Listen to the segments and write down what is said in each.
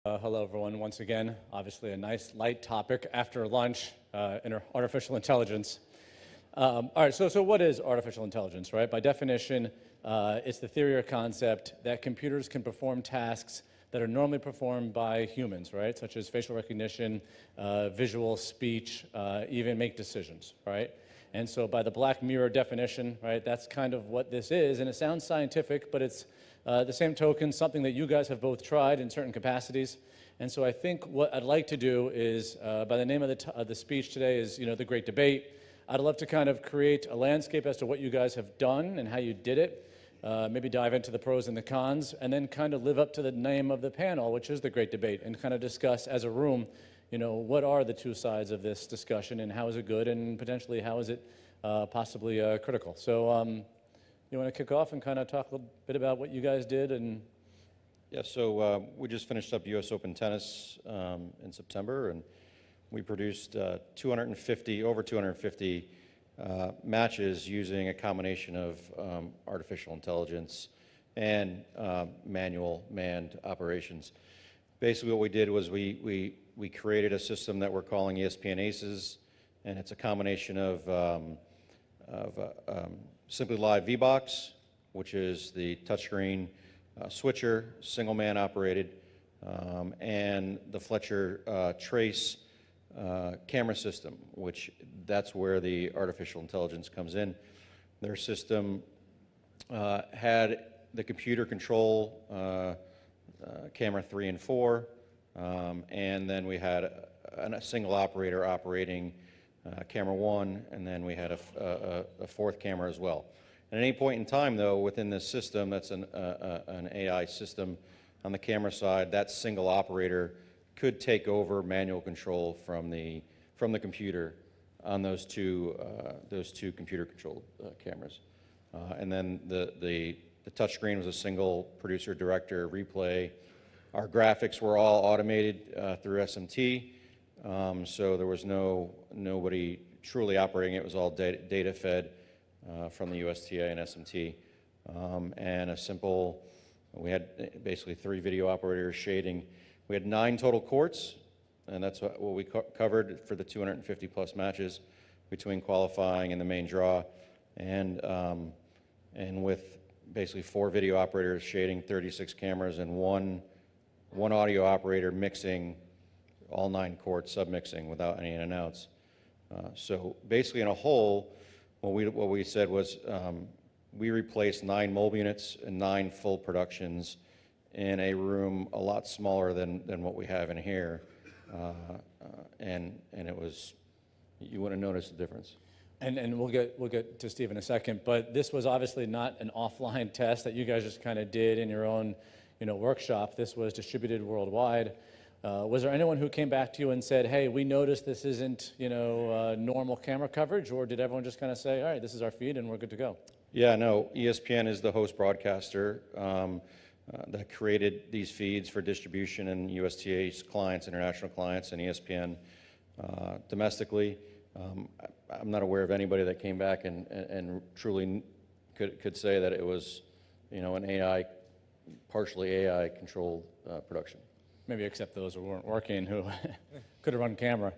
Hello, everyone. Once again, obviously a nice light topic after lunch, artificial intelligence. All right, so what is artificial intelligence, right? By definition, it's the theory or concept that computers can perform tasks that are normally performed by humans, right? Such as facial recognition, visual, speech, even make decisions, right? And so by the Black Mirror definition, right, that's kind of what this is. And it sounds scientific, but it's the same token, something that you guys have both tried in certain capacities. And so I think what I'd like to do is, by the name of the speech today is, the great debate. I'd love to kind of create a landscape as to what you guys have done and how you did it. Maybe dive into the pros and the cons, and then kind of live up to the name of the panel, which is the great debate, and kind of discuss as a room, what are the two sides of this discussion, and how is it good, and potentially how is it possibly critical. So you want to kick off and kind of talk a little bit about what you guys did? And yeah, so we just finished up U.S. Open tennis in September, and we produced over 250 matches using a combination of artificial intelligence and manual manned operations. Basically what we did was we created a system that we're calling ESPN Aces, and it's a combination of Simply Live V-Box, which is the touchscreen switcher, single man operated, and the Fletcher Trace camera system, which that's where the artificial intelligence comes in. Their system had the computer control camera 3 and 4, and then we had a single operator operating camera 1, and then we had a fourth camera as well. At any point in time, though, within this system, that's an AI system on the camera side, that single operator could take over manual control from the computer on those two computer-controlled cameras. And then the touchscreen was a single producer-director replay. Our graphics were all automated through SMT, so there was nobody truly operating it. It was all data fed from the USTA and SMT. And we had basically 3 video operators shading. We had 9 total courts, and that's what we covered for the 250 plus matches between qualifying and the main draw, and with basically 4 video operators shading 36 cameras and one audio operator mixing all 9 courts, submixing without any in and outs. So basically in a whole, what we said was we replaced 9 mobile units and 9 full productions in a room a lot smaller than what we have in here, and it was, you wouldn't notice the difference. And we'll get to Steve in a second, but this was obviously not an offline test that you guys just kind of did in your own workshop. This was distributed worldwide. Was there anyone who came back to you and said, hey, we noticed this isn't normal camera coverage, or did everyone just kind of say, all right, this is our feed and we're good to go? Yeah, no, ESPN is the host broadcaster that created these feeds for distribution, and USTA's clients, international clients, and ESPN domestically. I'm not aware of anybody that came back and truly could say that it was, an AI, partially AI controlled production. Maybe except those who weren't working, who could have run camera.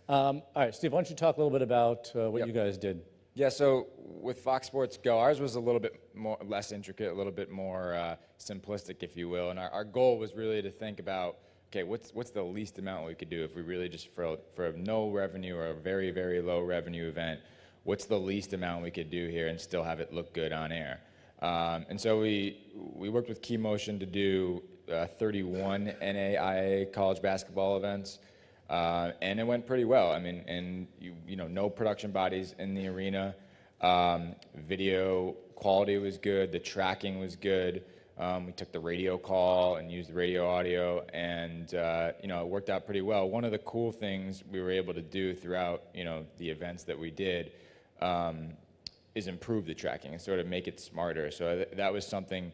All right, Steve, why don't you talk a little bit about what you guys did? Yeah, so with Fox Sports Go, ours was a little bit less intricate, a little bit more simplistic, if you will. And our goal was really to think about, okay, what's the least amount we could do if we really just, for no revenue or a very, very low revenue event, what's the least amount we could do here and still have it look good on air? And so we worked with Key Motion to do 31 NAIA college basketball events. And it went pretty well. I mean, and no production bodies in the arena. Video quality was good. The tracking was good. We took the radio call and used the radio audio, and it worked out pretty well. One of the cool things we were able to do throughout the events that we did is improve the tracking and sort of make it smarter. So that was something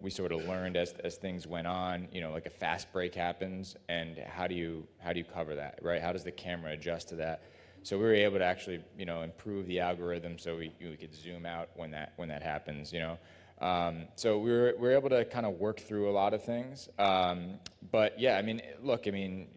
we sort of learned as things went on. Like a fast break happens, and how do you cover that, right? How does the camera adjust to that? So we were able to actually improve the algorithm so we could zoom out when that happens. So we were able to kind of work through a lot of things. But yeah, I mean, look, I mean,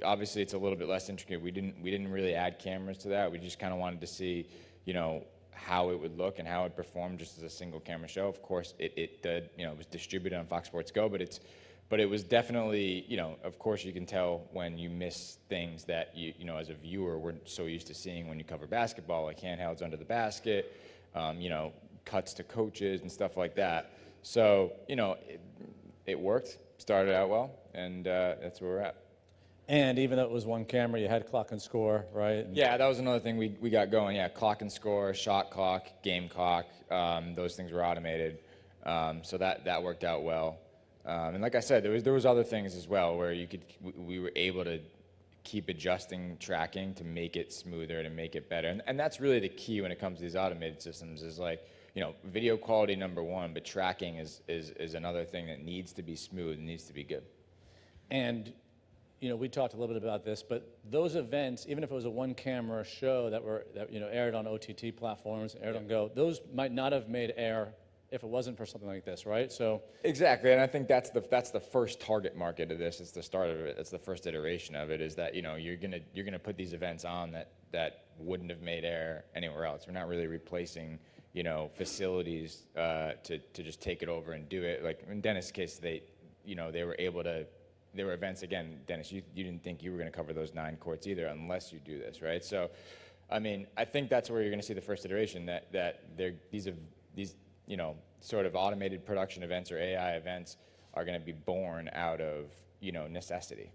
obviously it's a little bit less intricate. We didn't really add cameras to that. We just kind of wanted to see, you know, how it would look and how it performed just as a single camera show. Of course, it did, you know, it was distributed on Fox Sports Go, but it was definitely, you know, of course you can tell when you miss things that you know, as a viewer, we're so used to seeing when you cover basketball, like handhelds under the basket, you know, cuts to coaches and stuff like that. So, you know, it worked, started out well, and that's where we're at. And even though it was one camera, you had clock and score, right? Yeah, that was another thing we got going. Yeah, clock and score, shot clock, game clock, those things were automated. So that worked out well. And like I said, there was other things as well where we were able to keep adjusting tracking to make it smoother, to make it better. And that's really the key when it comes to these automated systems is like, you know, video quality number one, but tracking is another thing that needs to be smooth and needs to be good. And you know, we talked a little bit about this, but those events, even if it was a one-camera show that you know aired on OTT platforms, aired on Go, those might not have made air if it wasn't for something like this, right? So exactly, and I think that's the first target market of this. It's the start of it. It's the first iteration of it. Is that, you know, you're gonna put these events on that wouldn't have made air anywhere else. We're not really replacing, you know, facilities to just take it over and do it. Like in Dennis' case, they were able to. There were events, again, Dennis, you didn't think you were going to cover those 9 courts either unless you do this, right? So, I mean, I think that's where you're going to see the first iteration, that these you know, sort of automated production events or AI events are going to be born out of, you know, necessity.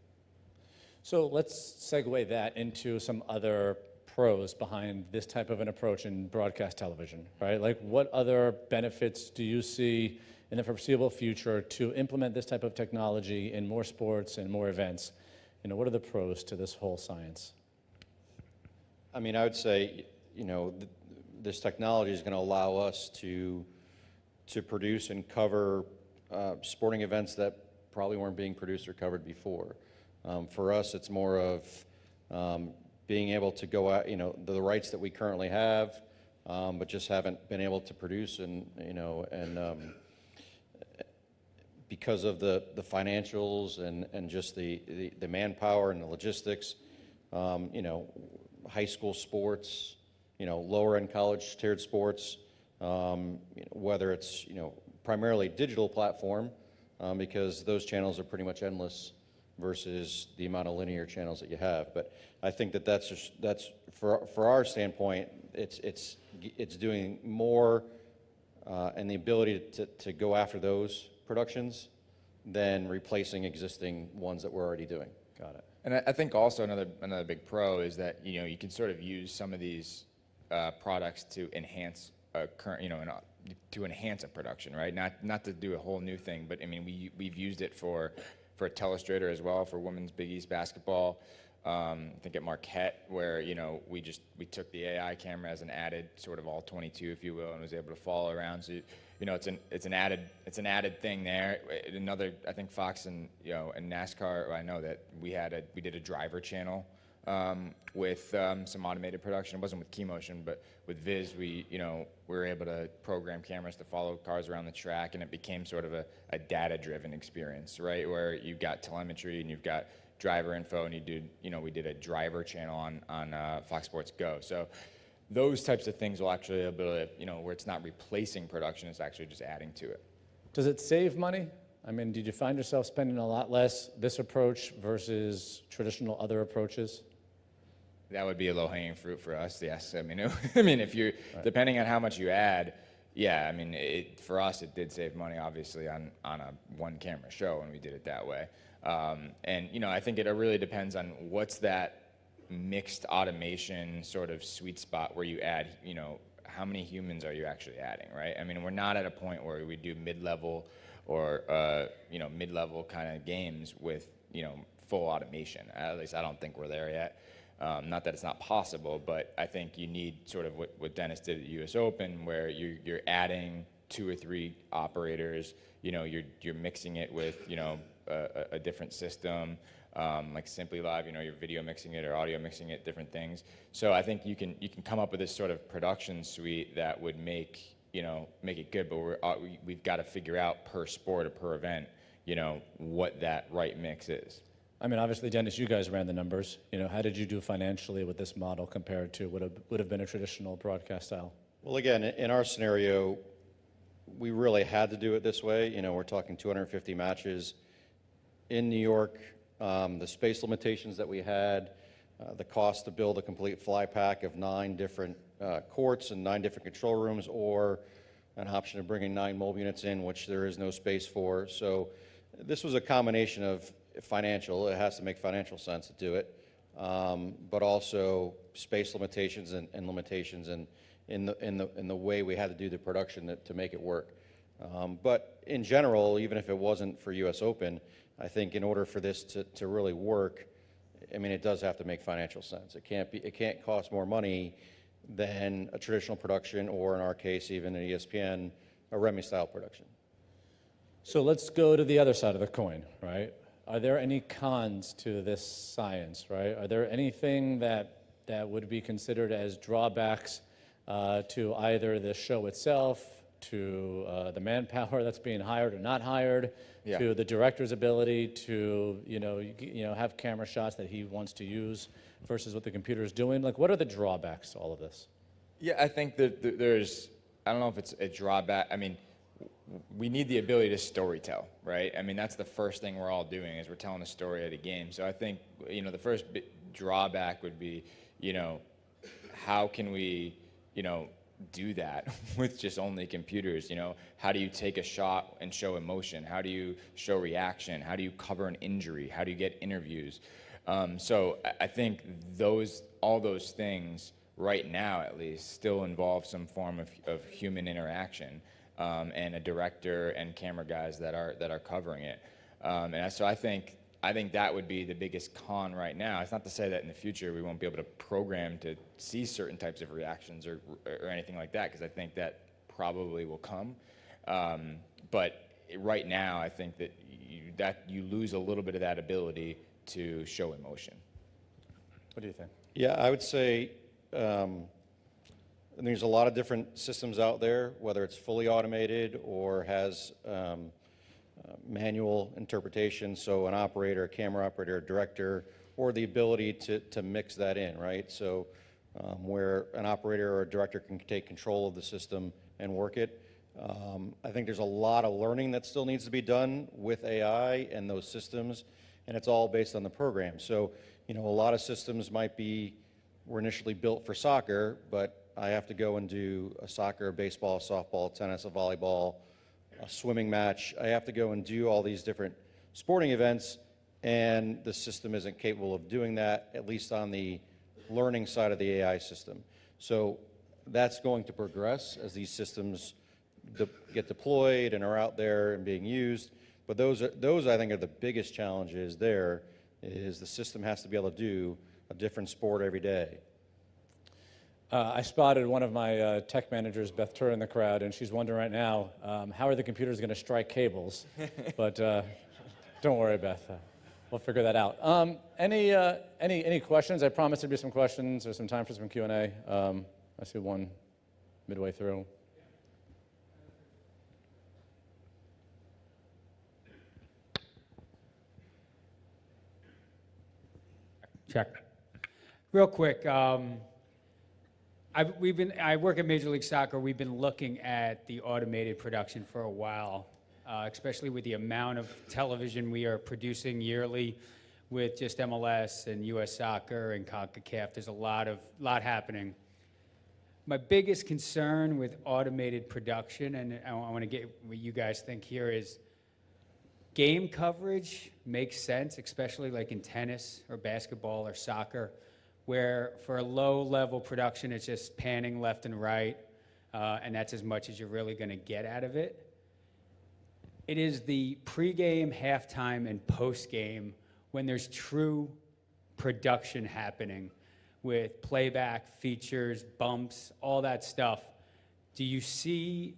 So let's segue that into some other pros behind this type of an approach in broadcast television, right? Like what other benefits do you see in the foreseeable future to implement this type of technology in more sports and more events? You know, what are the pros to this whole science? I mean, I would say, you know, this technology is going to allow us to produce and cover sporting events that probably weren't being produced or covered before. For us, it's more of being able to go out, you know, the rights that we currently have, but just haven't been able to produce, and you know, and because of the financials and just the manpower and the logistics, you know, high school sports, you know, lower end college tiered sports, you know, whether it's, you know, primarily digital platform, because those channels are pretty much endless versus the amount of linear channels that you have. But I think that's for our standpoint, it's doing more and the ability to go after those productions than replacing existing ones that we're already doing. Got it. And I think also another big pro is that, you know, you can sort of use some of these products to enhance a current, you know, to enhance a production, right? Not to do a whole new thing, but I mean, we've used it for Telestrator as well, for women's Big East basketball. I think at Marquette, where, you know, we took the AI camera as an added sort of all 22, if you will, and was able to follow around. So, you know, it's an added thing there. Another, I think Fox and, you know, and NASCAR, I know that we did a driver channel with some automated production. It wasn't with key motion, but with Viz, we were able to program cameras to follow cars around the track, and it became sort of a data-driven experience, right? Where you've got telemetry and you've got driver info, and we did a driver channel on Fox Sports Go. So those types of things will actually be able to, you know, where it's not replacing production, it's actually just adding to it. Does it save money? I mean, did you find yourself spending a lot less this approach versus traditional other approaches? That would be a low-hanging fruit for us, yes. I mean, if you're, depending on how much you add, yeah, I mean, for us, it did save money, obviously, on a one-camera show when we did it that way. And, you know, I think it really depends on what's that mixed automation sort of sweet spot where you add, you know, how many humans are you actually adding, right? I mean, we're not at a point where we do mid-level or, you know, mid-level kind of games with, you know, full automation. At least I don't think we're there yet. Not that it's not possible, but I think you need sort of what Dennis did at US Open, where you're adding 2 or 3 operators. You know, you're mixing it with, you know, a different system, like Simply Live. You know, you're video mixing it or audio mixing it, different things. So I think you can come up with this sort of production suite that would make make it good, but we've got to figure out per sport or per event, what that right mix is. I mean, obviously, Dennis, you guys ran the numbers. How did you do financially with this model compared to what would have been a traditional broadcast style? Well, again, in our scenario, we really had to do it this way. We're talking 250 matches in New York, the space limitations that we had, the cost to build a complete fly pack of 9 different courts and 9 different control rooms, or an option of bringing 9 mobile units in, which there is no space for. So this was a combination of financial. It has to make financial sense to do it, but also space limitations and limitations in the way we had to do the production to make it work. But in general, even if it wasn't for U.S. Open, I think in order for this to really work, I mean, it does have to make financial sense. It can't cost more money than a traditional production, or in our case, even an ESPN, a Remy-style production. So let's go to the other side of the coin, right? Are there any cons to this science, right? Are there anything that would be considered as drawbacks to either the show itself, to the manpower that's being hired or not hired, to the director's ability to have camera shots that he wants to use versus what the computer is doing? Like, what are the drawbacks to all of this? Yeah, I think that there's, I don't know if it's a drawback. I mean, we need the ability to storytell, right? I mean, that's the first thing we're all doing, is we're telling a story at a game. So I think, the first drawback would be, how can we, do that with just only computers? How do you take a shot and show emotion? How do you show reaction? How do you cover an injury? How do you get interviews? So I think all those things right now, at least, still involve some form of human interaction, and a director and camera guys that are covering it. And so I think that would be the biggest con right now. It's not to say that in the future we won't be able to program to see certain types of reactions or anything like that, because I think that probably will come. But right now, I think that you lose a little bit of that ability to show emotion. What do you think? Yeah, I would say there's a lot of different systems out there, whether it's fully automated or has manual interpretation, so an operator, a camera operator, a director, or the ability to mix that in, right? So where an operator or a director can take control of the system and work it. I think there's a lot of learning that still needs to be done with AI and those systems, and it's all based on the program. So, a lot of systems were initially built for soccer, but I have to go and do a soccer, baseball, softball, tennis, a volleyball, a swimming match. I have to go and do all these different sporting events, and the system isn't capable of doing that, at least on the learning side of the AI system. So that's going to progress as these systems get deployed and are out there and being used. But those I think are the biggest challenges there, is the system has to be able to do a different sport every day. I spotted one of my tech managers, Beth Tur, in the crowd, and she's wondering right now, how are the computers going to strike cables? But don't worry, Beth. We'll figure that out. Any questions? I promised there'd be some questions. There's some time for some Q&A. I see one midway through. Check. Real quick, I work at Major League Soccer. We've been looking at the automated production for a while, especially with the amount of television we are producing yearly with just MLS and U.S. Soccer and CONCACAF. There's a lot happening. My biggest concern with automated production, and I want to get what you guys think here, is game coverage makes sense, especially like in tennis or basketball or soccer, where for a low-level production, it's just panning left and right, and that's as much as you're really going to get out of it. It is the pregame, halftime, and postgame when there's true production happening with playback, features, bumps, all that stuff. Do you see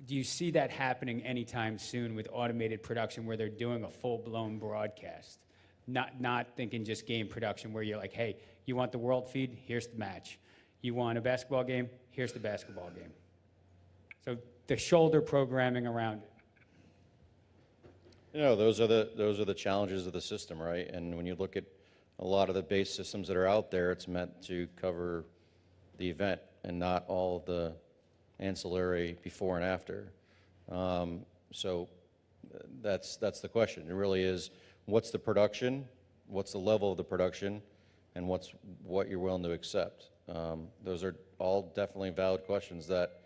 that happening anytime soon with automated production where they're doing a full-blown broadcast? Not thinking just game production where you're like, hey, you want the world feed? Here's the match. You want a basketball game? Here's the basketball game. So the shoulder programming around it. You know, those are the challenges of the system, right? And when you look at a lot of the base systems that are out there, it's meant to cover the event and not all of the ancillary before and after. So that's the question. It really is, what's the production, what's the level of the production, and what you're willing to accept. Those are all definitely valid questions that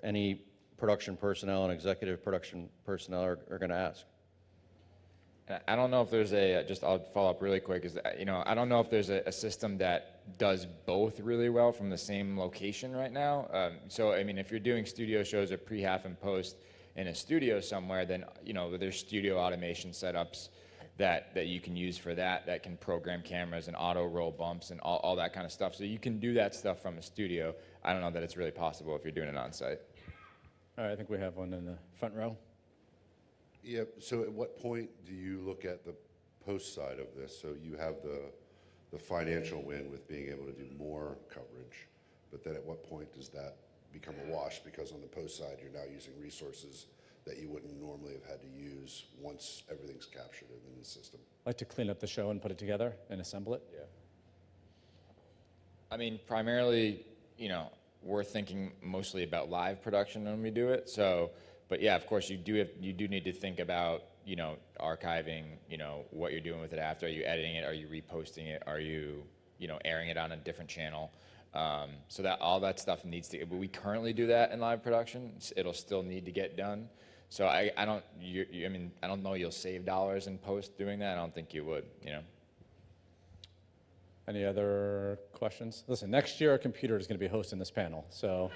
any production personnel and executive production personnel are going to ask. I don't know if there's I'll follow up really quick, I don't know if there's a system that does both really well from the same location right now. So, I mean, if you're doing studio shows or pre-half and post in a studio somewhere, then, there's studio automation setups that you can use for that can program cameras and auto roll bumps and all that kind of stuff. So you can do that stuff from a studio. I don't know that it's really possible if you're doing it on site. All right, I think we have one in the front row. Yeah, so at what point do you look at the post side of this? So you have the financial win with being able to do more coverage, but then at what point does that become a wash? Because on the post side, you're now using resources that you wouldn't normally have had to use once everything's captured in the system. Like to clean up the show and put it together and assemble it? Yeah. I mean, primarily, we're thinking mostly about live production when we do it. So, but yeah, of course, you do need to think about, archiving, what you're doing with it after. Are you editing it? Are you reposting it? Are you, airing it on a different channel? So that all that stuff needs to. But we currently do that in live production. It'll still need to get done. So I don't know you'll save dollars in post doing that. I don't think you would. Any other questions? Listen, next year a computer is going to be hosting this panel, so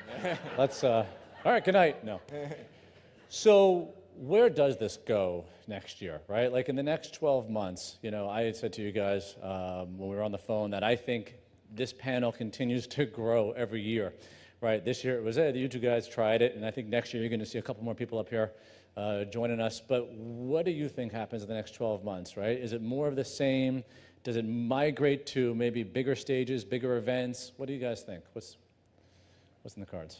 let's. All right, good night. No. So where does this go next year, right? Like in the next 12 months, I had said to you guys when we were on the phone that I think this panel continues to grow every year, right? This year it was, you two guys tried it, and I think next year you're going to see a couple more people up here joining us. But what do you think happens in the next 12 months, right? Is it more of the same? Does it migrate to maybe bigger stages, bigger events? What do you guys think? What's in the cards?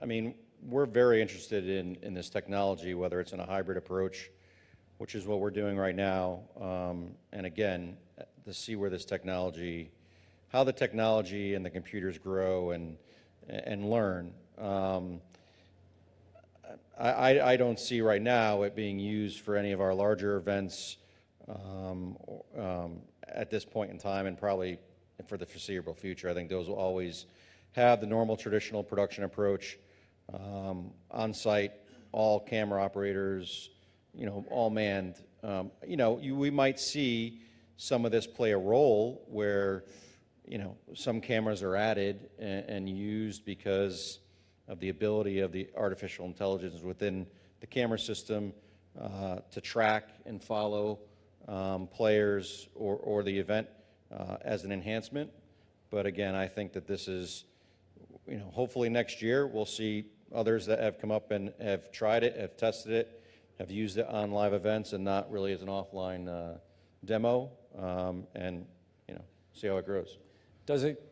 I mean, we're very interested in this technology, whether it's in a hybrid approach, which is what we're doing right now, and again, to see where this technology, how the technology and the computers grow and learn. I don't see right now it being used for any of our larger events at this point in time, and probably for the foreseeable future. I think those will always have the normal traditional production approach, on-site, all camera operators, all manned. We might see some of this play a role where, some cameras are added and used because of the ability of the artificial intelligence within the camera system to track and follow players or the event as an enhancement. But again, I think that this is, hopefully next year we'll see others that have come up and have tried it, have tested it, have used it on live events and not really as an offline demo, and see how it grows. Does it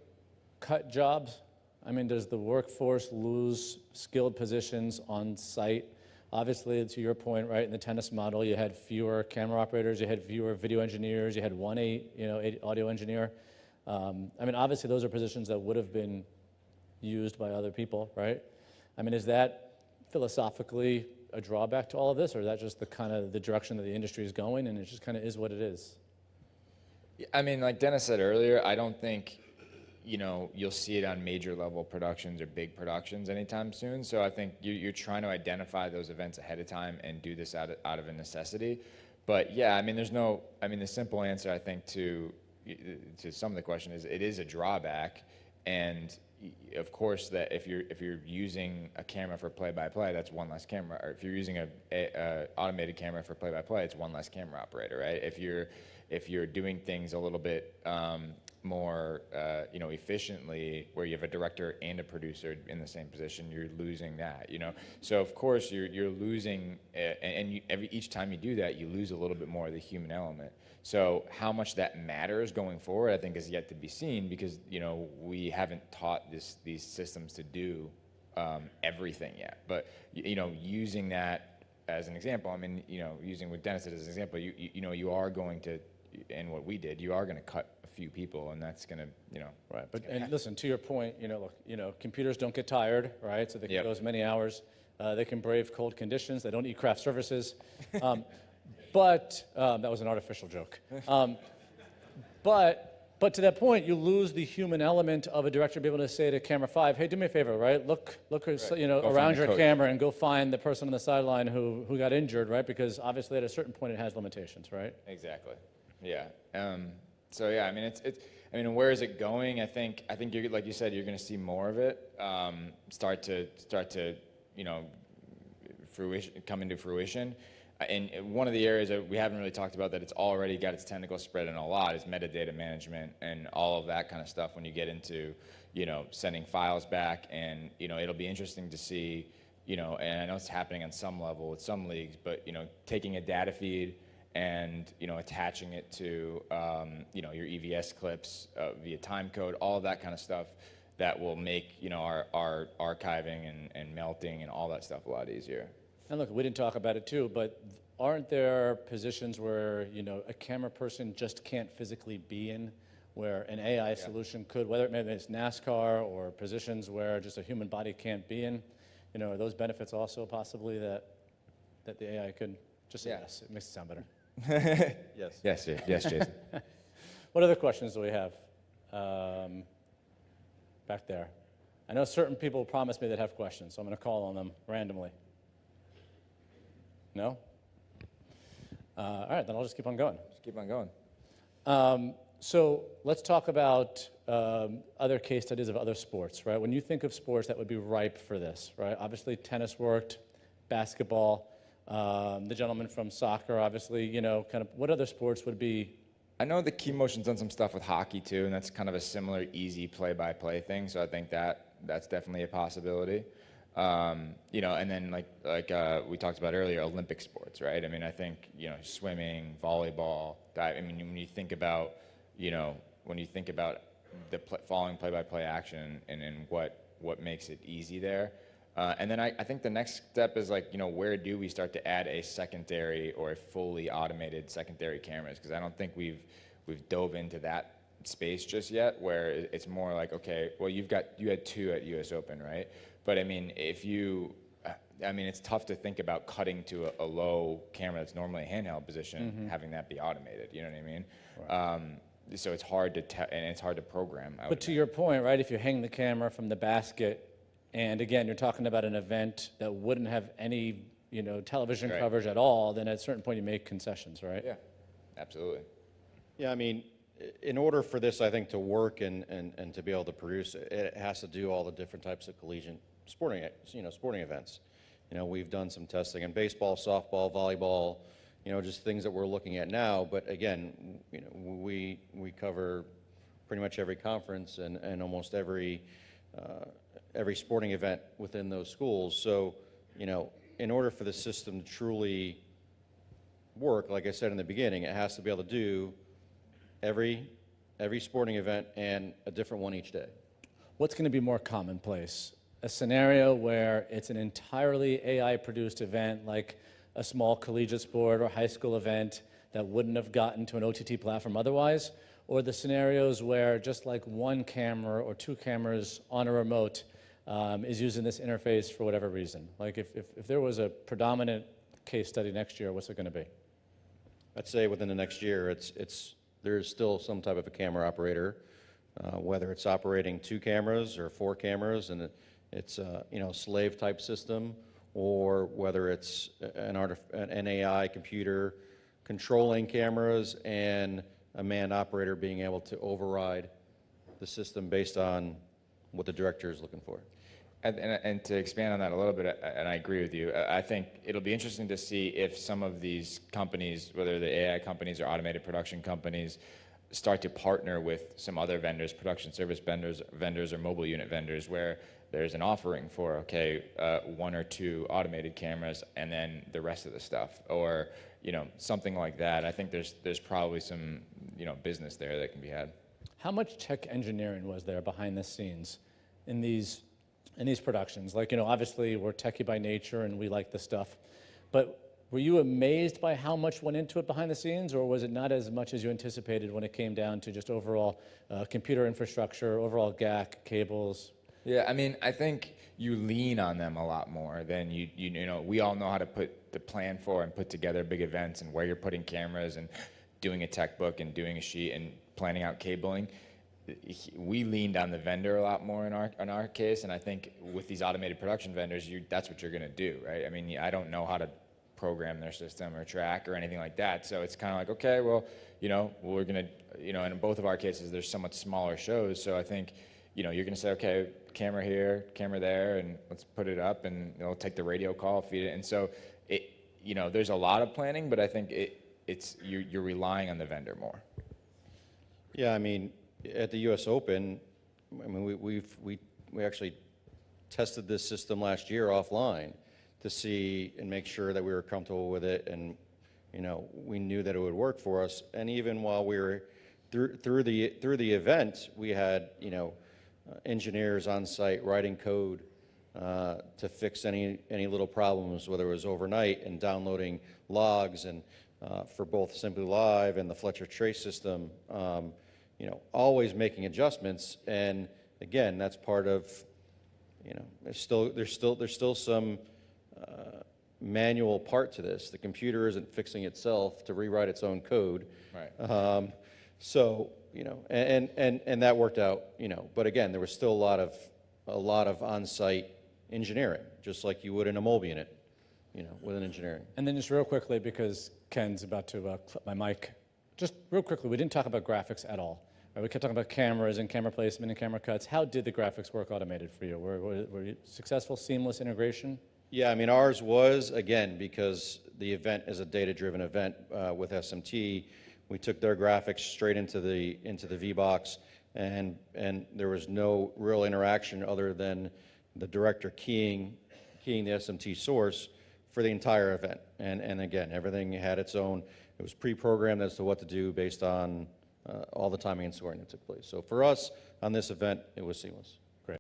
cut jobs? I mean, does the workforce lose skilled positions on site? Obviously, to your point, right, in the tennis model, you had fewer camera operators, you had fewer video engineers, you had one audio engineer. I mean, obviously, those are positions that would have been used by other people, right? I mean, is that philosophically a drawback to all of this, or is that just the kind of the direction that the industry is going, and it just kind of is what it is? I mean, like Dennis said earlier, I don't think, you'll see it on major level productions or big productions anytime soon. So I think you're trying to identify those events ahead of time and do this out of a necessity. But yeah, I mean, the simple answer I think to some of the question is it is a drawback. And of course, that if you're using a camera for play-by-play, that's one less camera. Or if you're using a automated camera for play-by-play, it's one less camera operator, right? If you're doing things a little bit more, efficiently, where you have a director and a producer in the same position, you're losing that, So of course you're losing, and each time you do that, you lose a little bit more of the human element. So how much that matters going forward, I think, is yet to be seen, because we haven't taught these systems to do everything yet. But you know, using that as an example, I mean, you know, using with Dennis as an example, you know, you are going to, and what we did, you are going to cut a few people, and that's going to, you know. Right, but and listen, to your point, you know, look, you know, computers don't get tired, right? So they can go as many hours. They can brave cold conditions. They don't eat craft services. But that was an artificial joke. But to that point, you lose the human element of a director being able to say to camera 5, hey, do me a favor, right? Look, you know, Go around find the your coach. camera and go find the person on the sideline who got injured, right? Because obviously at a certain point it has limitations, right? Exactly. Yeah. So yeah, I mean, I mean, where is it going? I think you're, like you said, you're going to see more of it start to, you know, come into fruition. And one of the areas that we haven't really talked about that it's already got its tentacles spread in a lot is metadata management and all of that kind of stuff when you get into, you know, sending files back. And, you know, it'll be interesting to see, you know, and I know it's happening on some level with some leagues, but, you know, taking a data feed and, you know, attaching it to, you know, your EVS clips via time code, all of that kind of stuff that will make, you know, our archiving and melting and all that stuff a lot easier. And look, we didn't talk about it too, but aren't there positions where, you know, a camera person just can't physically be in, where an AI solution could, whether maybe it's NASCAR or positions where just a human body can't be in, you know, are those benefits also possibly that the AI could just say yes? It makes it sound better. Yes, Jason. What other questions do we have back there? I know certain people promised me they'd have questions, so I'm going to call on them randomly. No? All right, then I'll just keep on going. Just keep on going. So let's talk about other case studies of other sports, right? When you think of sports that would be ripe for this, right? Obviously, tennis worked, basketball, the gentleman from soccer, obviously, you know, kind of what other sports would be? I know the Key Motion's done some stuff with hockey too, and that's kind of a similar, easy play-by-play thing. So I think that's definitely a possibility. You know, and then like we talked about earlier, Olympic sports, right? I mean, I think, you know, swimming, volleyball, dive. I mean, when you think about, you know, the following play-by-play action and what makes it easy there. And then I think the next step is like, you know, where do we start to add a secondary or a fully automated secondary cameras? Because I don't think we've dove into that space just yet, where it's more like, okay, well, you had 2 at US Open, right? But I mean, it's tough to think about cutting to a low camera that's normally a handheld position, having that be automated. You know what I mean? Right. So it's hard to and it's hard to program. But to your point, right? If you hang the camera from the basket, and again, you're talking about an event that wouldn't have any, you know, television coverage at all, then at a certain point you make concessions, right? Yeah, absolutely. Yeah, I mean, in order for this, I think, to work and to be able to produce, it has to do all the different types of collegiate sporting events. You know, we've done some testing in baseball, softball, volleyball, you know, just things that we're looking at now. But again, you know, we cover pretty much every conference and almost every sporting event within those schools. So, you know, in order for the system to truly work, like I said in the beginning, it has to be able to do every sporting event and a different one each day. What's going to be more commonplace? A scenario where it's an entirely AI-produced event, like a small collegiate sport or high school event that wouldn't have gotten to an OTT platform otherwise, or the scenarios where just like one camera or 2 cameras on a remote is using this interface for whatever reason? Like if there was a predominant case study next year, what's it going to be? I'd say within the next year, there's still some type of a camera operator, whether it's operating 2 cameras or 4 cameras, and it's a, you know, slave type system, or whether it's an AI computer controlling cameras and a manned operator being able to override the system based on what the director is looking for. And to expand on that a little bit, and I agree with you, I think it'll be interesting to see if some of these companies, whether the AI companies or automated production companies, start to partner with some other vendors, production service vendors or mobile unit vendors, where there's an offering for, okay, 1 or 2 automated cameras and then the rest of the stuff, or, you know, something like that. I think there's probably some, you know, business there that can be had. How much tech engineering was there behind the scenes in these in these productions? Like, obviously we're techie by nature and we like this stuff, but were you amazed by how much went into it behind the scenes, or was it not as much as you anticipated when it came down to just overall computer infrastructure, overall GAC, cables? Yeah, I mean, I think you lean on them a lot more than we all know how to plan for and put together big events and where you're putting cameras and doing a tech book and doing a sheet and planning out cabling. We leaned on the vendor a lot more in our case, and I think with these automated production vendors, that's what you're going to do, right? I mean, I don't know how to program their system or track or anything like that, so it's kind of like, okay, well, we're going to, and in both of our cases, there's somewhat smaller shows, so I think, you're going to say, okay, camera here, camera there, and let's put it up, and it'll take the radio call, feed it, and so there's a lot of planning, but I think you're relying on the vendor more. Yeah, I mean, at the U.S. Open, I mean, we actually tested this system last year offline to see and make sure that we were comfortable with it, and we knew that it would work for us. And even while we were through the event, we had engineers on site writing code to fix any little problems, whether it was overnight and downloading logs, and for both Simply Live and the Fletcher Trace system. Always making adjustments, and again, that's part of, there's still some manual part to this. The computer isn't fixing itself to rewrite its own code. Right. So, and that worked out, but again, there was still a lot of on-site engineering, just like you would in a mobile unit, with an engineering. And then just real quickly, because Ken's about to clip my mic, just real quickly, we didn't talk about graphics at all. Right? We kept talking about cameras and camera placement and camera cuts. How did the graphics work automated for you? Were you successful, seamless integration? Yeah, I mean, ours was, again, because the event is a data-driven event with SMT, we took their graphics straight into the V-Box, and there was no real interaction other than the director keying the SMT source for the entire event. And again, everything had its own, it was pre-programmed as to what to do based on all the timing and scoring that took place. So for us, on this event, it was seamless.